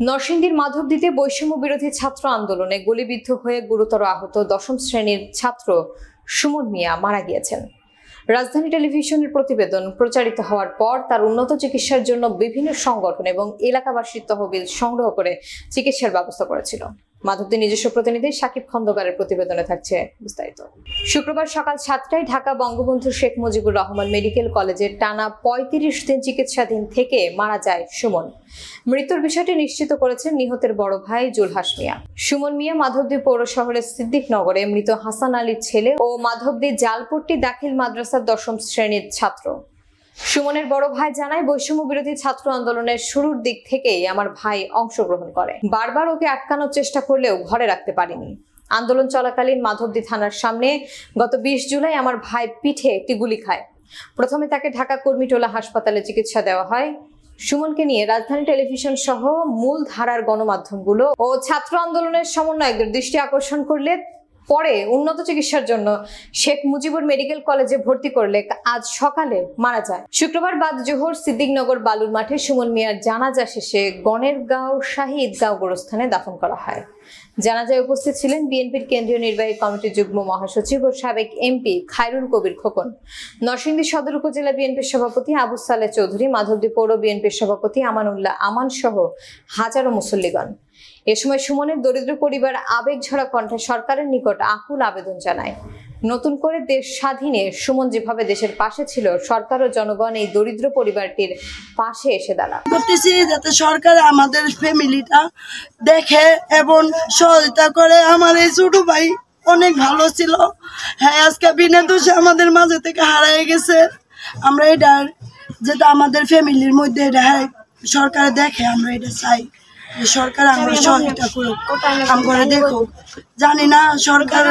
নরসিংদীর মাধবদীতে বৈষম্য বিরোধী ছাত্র আন্দোলনে গুলিবিদ্ধ হয়ে গুরুতর আহত দশম শ্রেণীর ছাত্র সুমন মিয়া মারা গিয়েছেন। রাজধানী টেলিভিশনের প্রতিবেদন প্রচারিত হওয়ার পর তার উন্নত চিকিৎসার জন্য বিভিন্ন সংগঠন এবং এলাকাবাসীর তহবিল সংগ্রহ করে চিকিৎসার ব্যবস্থা করেছিল। মাধবদীর নিজস্ব প্রতিনিধি সাকিব খন্দকারের প্রতিবেদনে থাকছে বিস্তারিত। শুক্রবার সকাল 7টায় ঢাকা বঙ্গবন্ধু শেখ মুজিবুর রহমান মেডিকেল কলেজের টানা 35 দিন চিকিৎসাধীন থেকে মারা যায় সুমন। মৃত্যুর বিষয়টি নিশ্চিত করেছেন নিহতের বড় ভাই জুলহাস মিয়া। সুমন মিয়া মাধবদী পৌর শহরের সিদ্দিকনগরে মৃত হাসান আলীর ছেলে ও মাধবদী জালপট্টি দাখিল মাদ্রাসার 10ম শ্রেণীর ছাত্র। সুমনের বড় ভাই জানায়, বৈষম্য বিরোধী ছাত্র আন্দোলনের শুরুর দিক থেকেই আমার ভাই অংশগ্রহণ করে। বারবার ওকে আটকানোর চেষ্টা করলেও ঘরে রাখতে পারিনি। আন্দোলন চলাকালীন মাধবদী থানার সামনে গত 20 জুলাই আমার ভাই পিঠে একটি গুলি খায়। প্রথমে তাকে ঢাকা কর্মীটোলা হাসপাতালে চিকিৎসা দেওয়া হয়। সুমনকে নিয়ে রাজধানী টেলিভিশন সহ মূল ধারার গণমাধ্যমগুলো ও ছাত্র আন্দোলনের সমন্বয়কদের দৃষ্টি আকর্ষণ করলে পরে উন্নত চিকিৎসার জন্য শেখ মুজিবুর মেডিকেল কলেজে ভর্তি করলে আজ সকালে মারা যায়। শুক্রবার বাদ জোহর সিদ্দিকনগর বালুর মাঠে সুমন মিয়ার জানাজা শেষে গণেরগাঁও শাহী ঈদগাঁও গোরস্থানে দাফন করা হয়। জানাজায় উপস্থিত ছিলেন বিএনপির কেন্দ্রীয় নির্বাহী কমিটির যুগ্ম মহাসচিব ও সাবেক এমপি খায়রুল কবির খোকন, নরসিংদী সদর উপজেলা বিএনপির সভাপতি আবু সালেহ চৌধুরী, মাধবদী পৌর বিএনপির সভাপতি আমানুল্লাহ আমান সহ হাজারো মুসল্লিগণ। এ সময় সুমনের দরিদ্র পরিবার আবেগঝরা কণ্ঠে সরকারের নিকট আকুল আবেদন জানায়। নতুন করে দেশ স্বাধীনে সুমন যেভাবে দেশের পাশে ছিল, সরকার ও জনগণ এই দরিদ্র পরিবারটির পাশে এসে দাঁড়ায়। করতেছি যাতে সরকার আমাদের ফ্যামিলিটা দেখে এবং সহায়তা করে। আমার এই ছোট ভাই অনেক ভালো ছিল, হ্যাঁ আজকে বিনা দোষে আমাদের মাঝে থেকে হারিয়ে গেছে। আমরা এটা যেটা আমাদের ফ্যামিলির মধ্যে এটা সরকার দেখে, আমরা এটা চাই সরকার আমরা সহায়তা করুক, আমরা দেখো। জানি না সরকার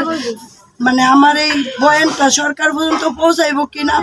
মানে আমার এই বয়ানটা সরকার পর্যন্ত পৌঁছাইব কিনা,